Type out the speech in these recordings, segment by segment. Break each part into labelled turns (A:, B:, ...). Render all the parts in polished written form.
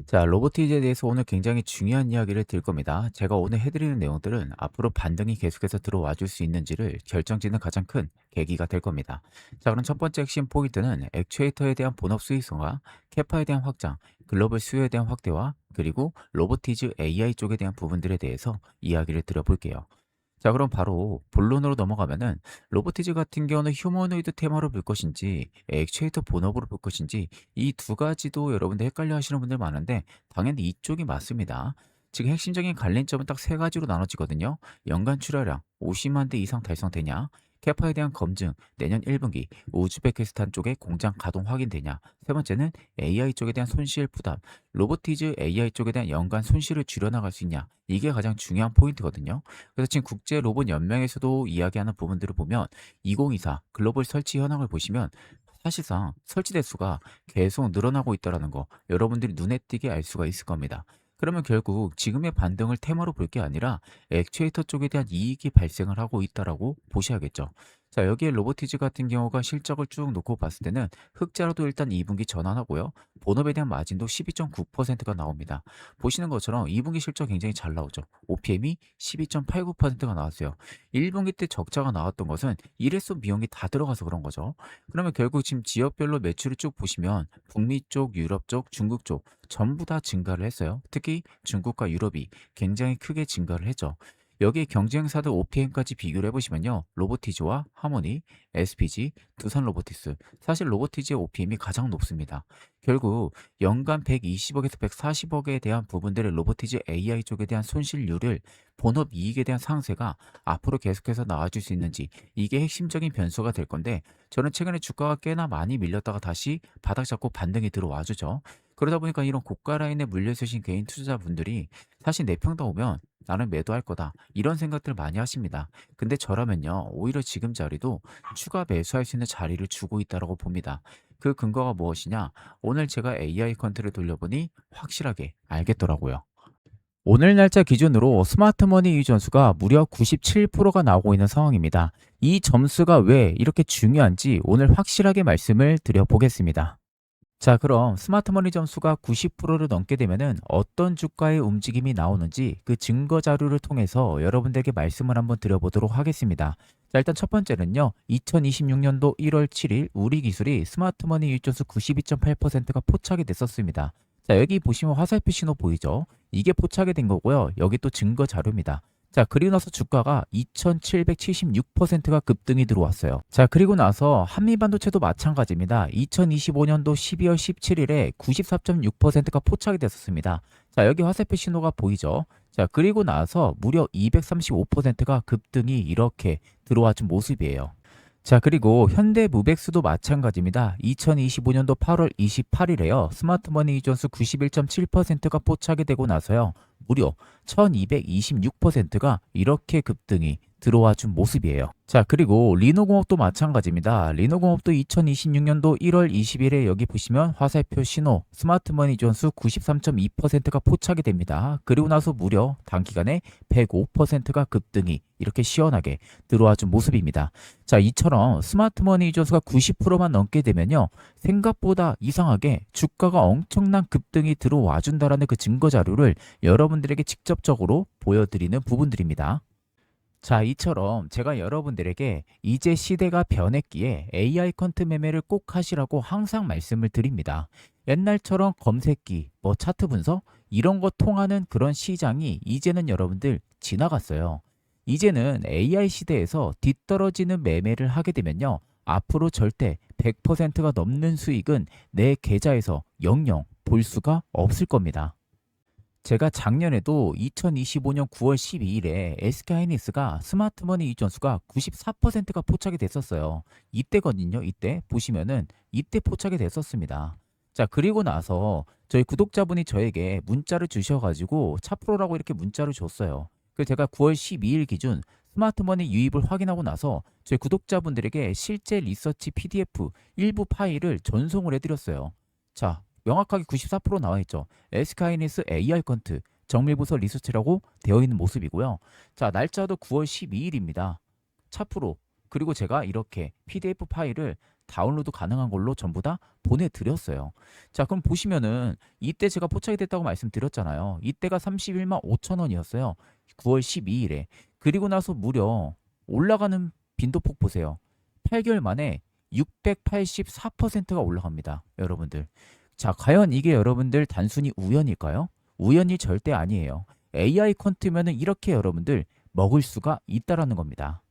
A: 자, 로보티즈에 대해서 오늘 굉장히 중요한 이야기를 드릴 겁니다. 제가 오늘 해드리는 내용들은 앞으로 반등이 계속해서 들어와 줄 수 있는지를 결정짓는 가장 큰 계기가 될 겁니다. 자, 그럼 첫 번째 핵심 포인트는 액추에이터에 대한 본업 수익성과 캐파에 대한 확장, 글로벌 수요에 대한 확대와 그리고 로보티즈 AI 쪽에 대한 부분들에 대해서 이야기를 드려볼게요. 자, 그럼 바로 본론으로 넘어가면은 로보티즈 같은 경우는 휴머노이드 테마로 볼 것인지 액추에이터 본업으로 볼 것인지 이 두 가지도 여러분들 헷갈려 하시는 분들 많은데 당연히 이쪽이 맞습니다. 지금 핵심적인 관련점은 딱 세 가지로 나눠지거든요. 연간 출하량 50만 대 이상 달성되냐, 캐파에 대한 검증, 내년 1분기 우즈베키스탄 쪽에 공장 가동 확인되냐, 세 번째는 AI 쪽에 대한 손실 부담, 로보티즈 AI 쪽에 대한 연간 손실을 줄여나갈 수 있냐, 이게 가장 중요한 포인트거든요. 그래서 지금 국제 로봇 연맹에서도 이야기하는 부분들을 보면 2024 글로벌 설치 현황을 보시면 사실상 설치 대수가 계속 늘어나고 있다는 거 여러분들이 눈에 띄게 알 수가 있을 겁니다. 그러면 결국 지금의 반등을 테마로 볼 게 아니라 액추에이터 쪽에 대한 이익이 발생을 하고 있다라고 보셔야겠죠. 자, 여기에 로보티즈 같은 경우가 실적을 쭉 놓고 봤을 때는 흑자로도 일단 2분기 전환하고요. 본업에 대한 마진도 12.9%가 나옵니다. 보시는 것처럼 2분기 실적 굉장히 잘 나오죠. OPM이 12.89%가 나왔어요. 1분기 때 적자가 나왔던 것은 일회성 비용이 다 들어가서 그런 거죠. 그러면 결국 지금 지역별로 매출을 쭉 보시면 북미 쪽, 유럽 쪽, 중국 쪽 전부 다 증가를 했어요. 특히 중국과 유럽이 굉장히 크게 증가를 했죠. 여기 경쟁사들 OPM까지 비교를 해보시면요. 로보티즈와 하모니, SPG, 두산 로보티스. 사실 로보티즈의 OPM이 가장 높습니다. 결국 연간 120억에서 140억에 대한 부분들의 로보티즈 AI 쪽에 대한 손실률을 본업 이익에 대한 상세가 앞으로 계속해서 나와줄 수 있는지 이게 핵심적인 변수가 될 건데 저는 최근에 주가가 꽤나 많이 밀렸다가 다시 바닥 잡고 반등이 들어와 주죠. 그러다 보니까 이런 고가 라인에 물려 있으신 개인 투자자분들이 사실 내 평당 오면 나는 매도할 거다. 이런 생각들 많이 하십니다. 근데 저라면요. 오히려 지금 자리도 추가 매수할 수 있는 자리를 주고 있다고 봅니다. 그 근거가 무엇이냐? 오늘 제가 AI 컨트를 돌려보니 확실하게 알겠더라고요. 오늘 날짜 기준으로 스마트머니 유의 점수가 무려 97%가 나오고 있는 상황입니다. 이 점수가 왜 이렇게 중요한지 오늘 확실하게 말씀을 드려보겠습니다. 자, 그럼 스마트머니 점수가 90%를 넘게 되면은 어떤 주가의 움직임이 나오는지 그 증거 자료를 통해서 여러분들에게 말씀을 한번 드려보도록 하겠습니다. 자, 일단 첫 번째는요. 2026년도 1월 7일 우리 기술이 스마트머니 유입점수 92.8%가 포착이 됐었습니다. 자, 여기 보시면 화살표 신호 보이죠? 이게 포착이 된 거고요. 여기 또 증거 자료입니다. 자, 그리고 나서 주가가 2776%가 급등이 들어왔어요. 자, 그리고 나서 한미반도체도 마찬가지입니다. 2025년도 12월 17일에 94.6%가 포착이 됐었습니다. 자, 여기 화살표 신호가 보이죠? 자, 그리고 나서 무려 235%가 급등이 이렇게 들어와 준 모습이에요. 자, 그리고 현대무백수도 마찬가지입니다. 2025년도 8월 28일에요. 스마트머니 이존수 91.7%가 포착이 되고 나서요. 무려 1226%가 이렇게 급등이 들어와 준 모습이에요. 자, 그리고 리노공업도 마찬가지입니다. 리노공업도 2026년도 1월 20일에 여기 보시면 화살표 신호 스마트머니 존수 93.2%가 포착이 됩니다. 그리고 나서 무려 단기간에 105%가 급등이 이렇게 시원하게 들어와 준 모습입니다. 자, 이처럼 스마트머니 존수가 90%만 넘게 되면요. 생각보다 이상하게 주가가 엄청난 급등이 들어와 준다라는 그 증거 자료를 여러분들에게 직접적으로 보여드리는 부분들입니다. 자, 이처럼 제가 여러분들에게 이제 시대가 변했기에 AI 컨트 매매를 꼭 하시라고 항상 말씀을 드립니다. 옛날처럼 검색기, 차트 분석 이런 거 통하는 그런 시장이 이제는 여러분들 지나갔어요. 이제는 AI 시대에서 뒤떨어지는 매매를 하게 되면요. 앞으로 절대 100%가 넘는 수익은 내 계좌에서 영영 볼 수가 없을 겁니다. 제가 작년에도 2025년 9월 12일에 SK하이닉스가 스마트머니 이전수가 94%가 포착이 됐었어요. 이때거든요. 이때 보시면은 이때 포착이 됐었습니다. 자, 그리고 나서 저희 구독자분이 저에게 문자를 주셔가지고 차프로라고 이렇게 문자를 줬어요. 그래서 제가 9월 12일 기준 스마트머니 유입을 확인하고 나서 저희 구독자분들에게 실제 리서치 PDF 일부 파일을 전송을 해드렸어요. 자, 명확하게 94% 나와 있죠. SK하이닉스 AR 컨트 정밀부서 리서치라고 되어 있는 모습이고요. 자, 날짜도 9월 12일입니다. 차프로 그리고 제가 이렇게 PDF 파일을 다운로드 가능한 걸로 전부 다 보내드렸어요. 자, 그럼 보시면은 이때 제가 포착이 됐다고 말씀드렸잖아요. 이때가 31만 5천 원이었어요. 9월 12일에. 그리고 나서 무려 올라가는 빈도폭 보세요. 8개월 만에 684%가 올라갑니다. 여러분들. 자, 과연 이게 여러분들 단순히 우연일까요? 우연이 절대 아니에요. AI 퀀트면은 이렇게 여러분들 먹을 수가 있다라는 겁니다.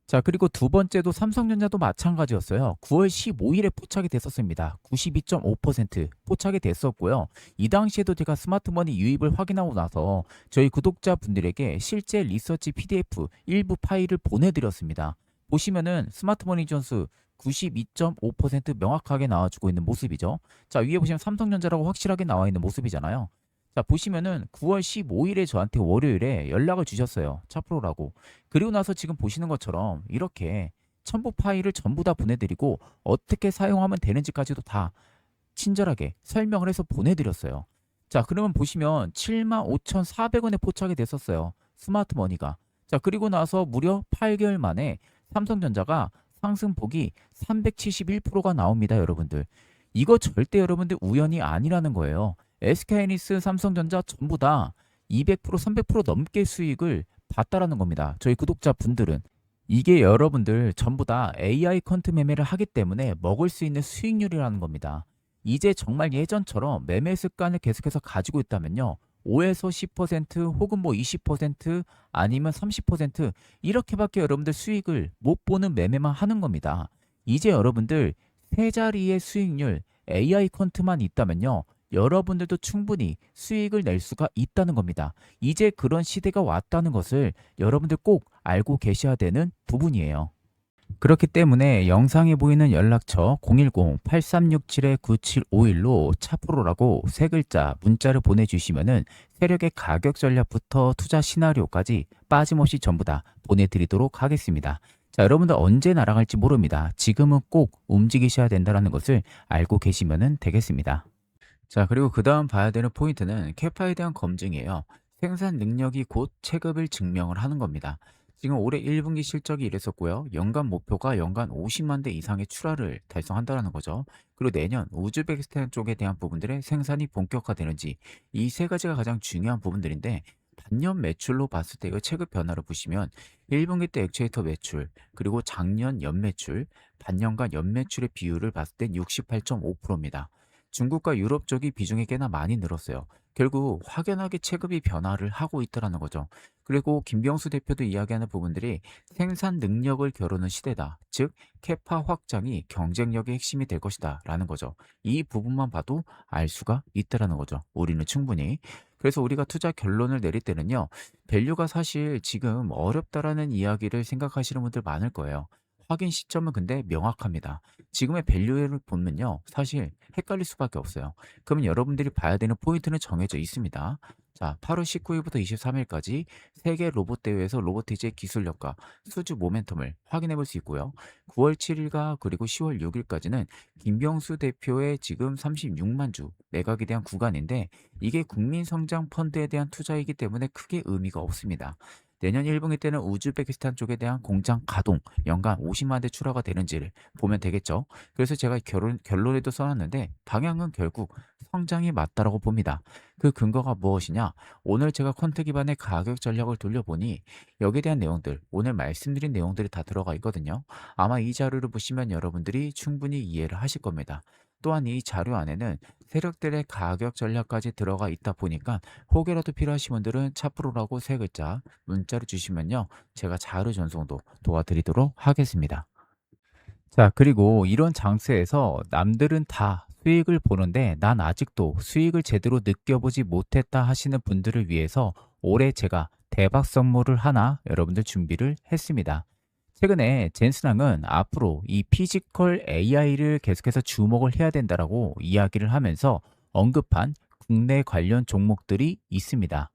A: 자, 그리고 두 번째도 삼성전자도 마찬가지였어요. 9월 15일에 포착이 됐었습니다. 92.5% 포착이 됐었고요. 이 당시에도 제가 스마트머니 유입을 확인하고 나서 저희 구독자분들에게 실제 리서치 PDF 일부 파일을 보내드렸습니다. 보시면은 스마트머니 존스 92.5% 명확하게 나와주고 있는 모습이죠. 자, 위에 보시면 삼성전자라고 확실하게 나와 있는 모습이잖아요. 자, 보시면은 9월 15일에 저한테 월요일에 연락을 주셨어요. 차프로라고. 그리고 나서 지금 보시는 것처럼 이렇게 첨부 파일을 전부 다 보내드리고 어떻게 사용하면 되는지까지도 다 친절하게 설명을 해서 보내드렸어요. 자, 그러면 보시면 75,400원에 포착이 됐었어요. 스마트머니가. 자, 그리고 나서 무려 8개월 만에 삼성전자가 상승폭이 371%가 나옵니다, 여러분들. 이거 절대 여러분들 우연이 아니라는 거예요. SK하이닉스, 삼성전자 전부 다 200%, 300% 넘게 수익을 봤다라는 겁니다. 저희 구독자분들은. 이게 여러분들 전부 다 AI 컨트 매매를 하기 때문에 먹을 수 있는 수익률이라는 겁니다. 이제 정말 예전처럼 매매 습관을 계속해서 가지고 있다면요. 5에서 10% 혹은 뭐 20% 아니면 30% 이렇게밖에 여러분들 수익을 못 보는 매매만 하는 겁니다. 이제 여러분들 세 자리의 수익률 AI 컨트만 있다면요. 여러분들도 충분히 수익을 낼 수가 있다는 겁니다. 이제 그런 시대가 왔다는 것을 여러분들 꼭 알고 계셔야 되는 부분이에요. 그렇기 때문에 영상에 보이는 연락처 010-8367-9751로 차프로라고 세 글자 문자를 보내주시면은 세력의 가격 전략부터 투자 시나리오까지 빠짐없이 전부 다 보내드리도록 하겠습니다. 자, 여러분들 언제 날아갈지 모릅니다. 지금은 꼭 움직이셔야 된다는 것을 알고 계시면 되겠습니다. 자, 그리고 그 다음 봐야 되는 포인트는 캐파에 대한 검증이에요. 생산 능력이 곧 체급을 증명을 하는 겁니다. 지금 올해 1분기 실적이 이랬었고요. 연간 목표가 연간 50만 대 이상의 출하를 달성한다는 거죠. 그리고 내년 우즈베키스탄 쪽에 대한 부분들의 생산이 본격화되는지 이 세 가지가 가장 중요한 부분들인데 반년 매출로 봤을 때 이 체급 변화를 보시면 1분기 때 액추에이터 매출 그리고 작년 연매출 반년간 연매출의 비율을 봤을 땐 68.5%입니다. 중국과 유럽 쪽이 비중이 꽤나 많이 늘었어요. 결국 확연하게 체급이 변화를 하고 있다는 거죠. 그리고 김병수 대표도 이야기하는 부분들이 생산 능력을 겨루는 시대다. 즉 캐파 확장이 경쟁력의 핵심이 될 것이다 라는 거죠. 이 부분만 봐도 알 수가 있다는 거죠. 우리는 충분히. 그래서 우리가 투자 결론을 내릴 때는요. 밸류가 사실 지금 어렵다라는 이야기를 생각하시는 분들 많을 거예요. 확인 시점은 근데 명확합니다. 지금의 밸류를 보면요. 사실 헷갈릴 수밖에 없어요. 그러면 여러분들이 봐야 되는 포인트는 정해져 있습니다. 자, 8월 19일부터 23일까지 세계 로봇 대회에서 로보티즈의 기술력과 수주 모멘텀을 확인해 볼 수 있고요. 9월 7일과 그리고 10월 6일까지는 김병수 대표의 지금 36만 주 매각에 대한 구간인데 이게 국민성장 펀드에 대한 투자이기 때문에 크게 의미가 없습니다. 내년 1분기 때는 우즈베키스탄 쪽에 대한 공장 가동 연간 50만 대 출하가 되는지를 보면 되겠죠. 그래서 제가 결론에도 써놨는데 방향은 결국 성장이 맞다라고 봅니다. 그 근거가 무엇이냐? 오늘 제가 퀀트 기반의 가격 전략을 돌려보니 여기에 대한 내용들, 오늘 말씀드린 내용들이 다 들어가 있거든요. 아마 이 자료를 보시면 여러분들이 충분히 이해를 하실 겁니다. 또한 이 자료 안에는 세력들의 가격 전략까지 들어가 있다 보니까 혹여라도 필요하신 분들은 차프로라고 세 글자 문자를 주시면요. 제가 자료 전송도 도와드리도록 하겠습니다. 자, 그리고 이런 장세에서 남들은 다 수익을 보는데 난 아직도 수익을 제대로 느껴보지 못했다 하시는 분들을 위해서 올해 제가 대박 선물을 하나 여러분들 준비를 했습니다. 최근에 젠슨항은 앞으로 이 피지컬 AI를 계속해서 주목을 해야 된다라고 이야기를 하면서 언급한 국내 관련 종목들이 있습니다.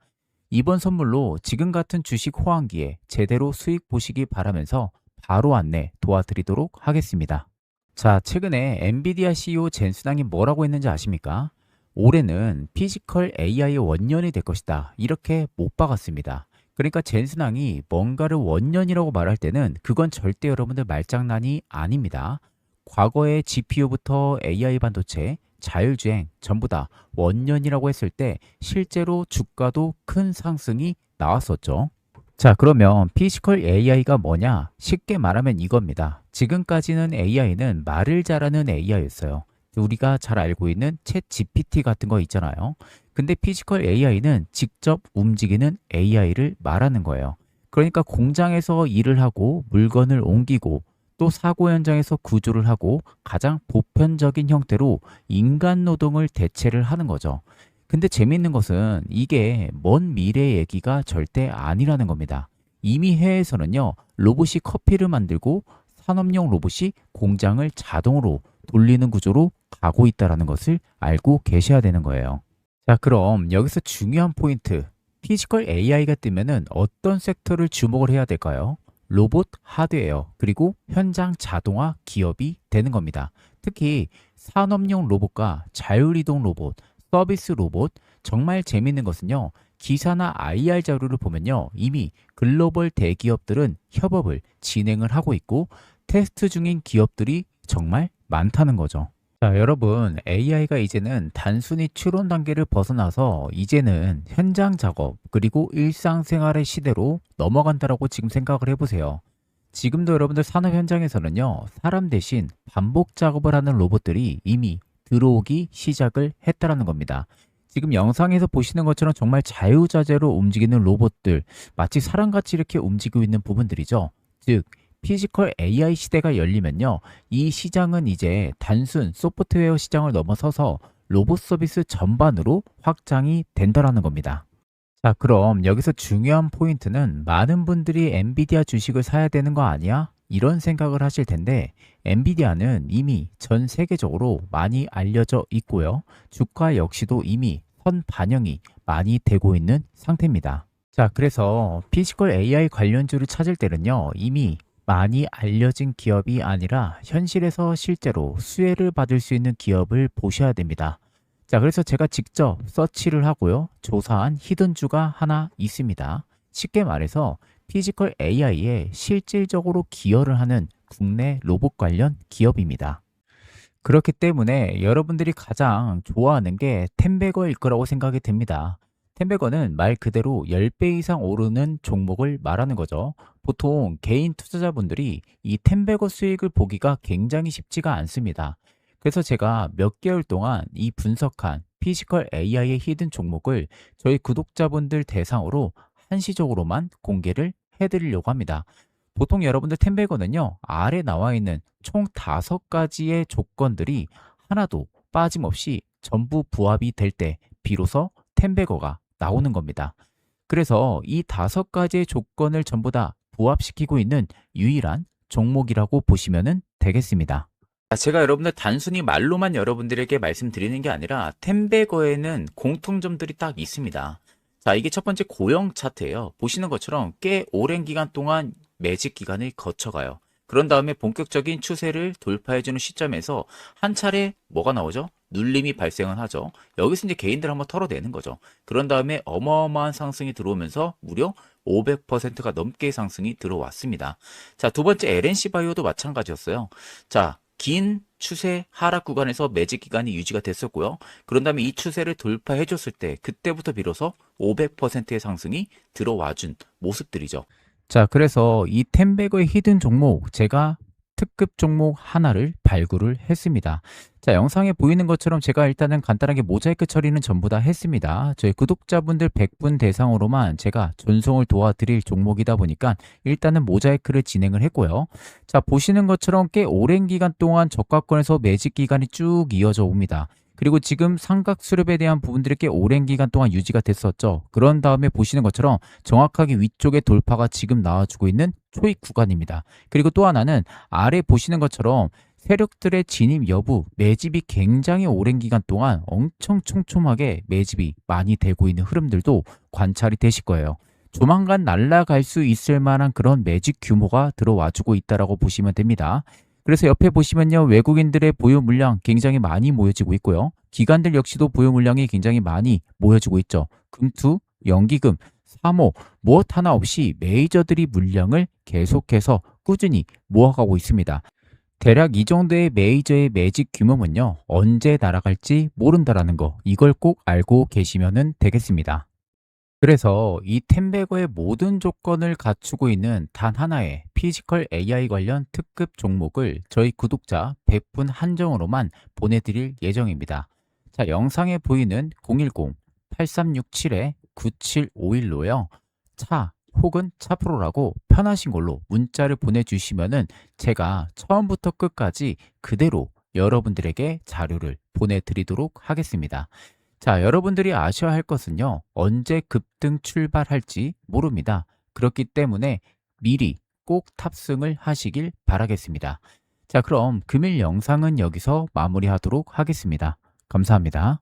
A: 이번 선물로 지금 같은 주식 호황기에 제대로 수익 보시기 바라면서 바로 안내 도와드리도록 하겠습니다. 자, 최근에 엔비디아 CEO 젠슨항이 뭐라고 했는지 아십니까? 올해는 피지컬 AI의 원년이 될 것이다. 이렇게 못 박았습니다. 그러니까 젠슨항이 뭔가를 원년이라고 말할 때는 그건 절대 여러분들 말장난이 아닙니다. 과거의 GPU부터 AI 반도체, 자율주행 전부 다 원년이라고 했을 때 실제로 주가도 큰 상승이 나왔었죠. 자, 그러면 피지컬 AI가 뭐냐? 쉽게 말하면 이겁니다. 지금까지는 AI는 말을 잘하는 AI였어요. 우리가 잘 알고 있는 챗 GPT 같은 거 있잖아요. 근데 피지컬 AI는 직접 움직이는 AI를 말하는 거예요. 그러니까 공장에서 일을 하고 물건을 옮기고 또 사고 현장에서 구조를 하고 가장 보편적인 형태로 인간 노동을 대체를 하는 거죠. 근데 재미있는 것은 이게 먼 미래 얘기가 절대 아니라는 겁니다. 이미 해외에서는요, 로봇이 커피를 만들고 산업용 로봇이 공장을 자동으로 돌리는 구조로 가고 있다는 것을 알고 계셔야 되는 거예요. 자, 그럼 여기서 중요한 포인트. 피지컬 AI가 뜨면은 어떤 섹터를 주목을 해야 될까요? 로봇 하드웨어, 그리고 현장 자동화 기업이 되는 겁니다. 특히 산업용 로봇과 자율이동 로봇, 서비스 로봇, 정말 재밌는 것은요, 기사나 IR 자료를 보면요, 이미 글로벌 대기업들은 협업을 진행을 하고 있고 테스트 중인 기업들이 정말 많다는 거죠. 자, 여러분, AI가 이제는 단순히 추론 단계를 벗어나서 이제는 현장 작업 그리고 일상생활의 시대로 넘어간다라고 지금 생각을 해보세요. 지금도 여러분들 산업 현장에서는요, 사람 대신 반복 작업을 하는 로봇들이 이미 들어오기 시작을 했다라는 겁니다. 지금 영상에서 보시는 것처럼 정말 자유자재로 움직이는 로봇들, 마치 사람같이 이렇게 움직이고 있는 부분들이죠. 즉, 피지컬 AI 시대가 열리면요, 이 시장은 이제 단순 소프트웨어 시장을 넘어서서 로봇 서비스 전반으로 확장이 된다라는 겁니다. 자, 그럼 여기서 중요한 포인트는 많은 분들이 엔비디아 주식을 사야 되는 거 아니야? 이런 생각을 하실 텐데, 엔비디아는 이미 전 세계적으로 많이 알려져 있고요. 주가 역시도 이미 선 반영이 많이 되고 있는 상태입니다. 자, 그래서 피지컬 AI 관련주를 찾을 때는요, 이미 많이 알려진 기업이 아니라 현실에서 실제로 수혜를 받을 수 있는 기업을 보셔야 됩니다. 자, 그래서 제가 직접 서치를 하고요, 조사한 히든주가 하나 있습니다. 쉽게 말해서 피지컬 AI에 실질적으로 기여를 하는 국내 로봇 관련 기업입니다. 그렇기 때문에 여러분들이 가장 좋아하는 게 텐베거일 거라고 생각이 됩니다. 텐베거는 말 그대로 10배 이상 오르는 종목을 말하는 거죠. 보통 개인 투자자분들이 이 텐베거 수익을 보기가 굉장히 쉽지가 않습니다. 그래서 제가 몇 개월 동안 이 분석한 피지컬 AI의 히든 종목을 저희 구독자분들 대상으로 한시적으로만 공개를 해드리려고 합니다. 보통 여러분들 텐베거는요, 아래 나와 있는 총 5가지의 조건들이 하나도 빠짐없이 전부 부합이 될 때 비로소 텐베거가 나오는 겁니다. 그래서 이 5가지의 조건을 전부 다 부합시키고 있는 유일한 종목이라고 보시면 되겠습니다. 제가 여러분들 단순히 말로만 여러분들에게 말씀드리는 게 아니라 텐베거에는 공통점들이 딱 있습니다. 자, 이게 첫 번째 고형 차트예요. 보시는 것처럼 꽤 오랜 기간 동안 매집 기간을 거쳐가요. 그런 다음에 본격적인 추세를 돌파해주는 시점에서 한 차례 뭐가 나오죠? 눌림이 발생을 하죠. 여기서 이제 개인들 한번 털어내는 거죠. 그런 다음에 어마어마한 상승이 들어오면서 무려 500%가 넘게 상승이 들어왔습니다. 자, 두 번째 LNC 바이오도 마찬가지였어요. 자, 긴 추세 하락 구간에서 매집 기간이 유지가 됐었고요. 그런 다음에 이 추세를 돌파해 줬을 때 그때부터 비로소 500%의 상승이 들어와준 모습들이죠. 자, 그래서 이 텐베거의 히든 종목, 제가 특급 종목 하나를 발굴을 했습니다. 자, 영상에 보이는 것처럼 제가 일단은 간단하게 모자이크 처리는 전부 다 했습니다. 저희 구독자분들 100분 대상으로만 제가 전송을 도와드릴 종목이다 보니까 일단은 모자이크를 진행을 했고요. 자, 보시는 것처럼 꽤 오랜 기간 동안 저가권에서 매집 기간이 쭉 이어져 옵니다. 그리고 지금 삼각 수렴에 대한 부분들이 꽤 오랜 기간 동안 유지가 됐었죠. 그런 다음에 보시는 것처럼 정확하게 위쪽에 돌파가 지금 나와주고 있는 초입 구간입니다. 그리고 또 하나는 아래 보시는 것처럼 세력들의 진입 여부, 매집이 굉장히 오랜 기간 동안 엄청 촘촘하게 매집이 많이 되고 있는 흐름들도 관찰이 되실 거예요. 조만간 날아갈 수 있을 만한 그런 매집 규모가 들어와주고 있다고 보시면 됩니다. 그래서 옆에 보시면요, 외국인들의 보유 물량 굉장히 많이 모여지고 있고요. 기관들 역시도 보유 물량이 굉장히 많이 모여지고 있죠. 금투, 연기금, 사모, 무엇 하나 없이 메이저들이 물량을 계속해서 꾸준히 모아가고 있습니다. 대략 이 정도의 메이저의 매직 규모면요, 언제 날아갈지 모른다라는 거, 이걸 꼭 알고 계시면 되겠습니다. 그래서 이 템베거의 모든 조건을 갖추고 있는 단 하나의 피지컬 AI 관련 특급 종목을 저희 구독자 100분 한정으로만 보내드릴 예정입니다. 자, 영상에 보이는 010-8367-9751로요. 차 혹은 차프로라고 편하신 걸로 문자를 보내주시면은 제가 처음부터 끝까지 그대로 여러분들에게 자료를 보내드리도록 하겠습니다. 자, 여러분들이 아셔야 할 것은요, 언제 급등 출발할지 모릅니다. 그렇기 때문에 미리 꼭 탑승을 하시길 바라겠습니다. 자, 그럼 금일 영상은 여기서 마무리하도록 하겠습니다. 감사합니다.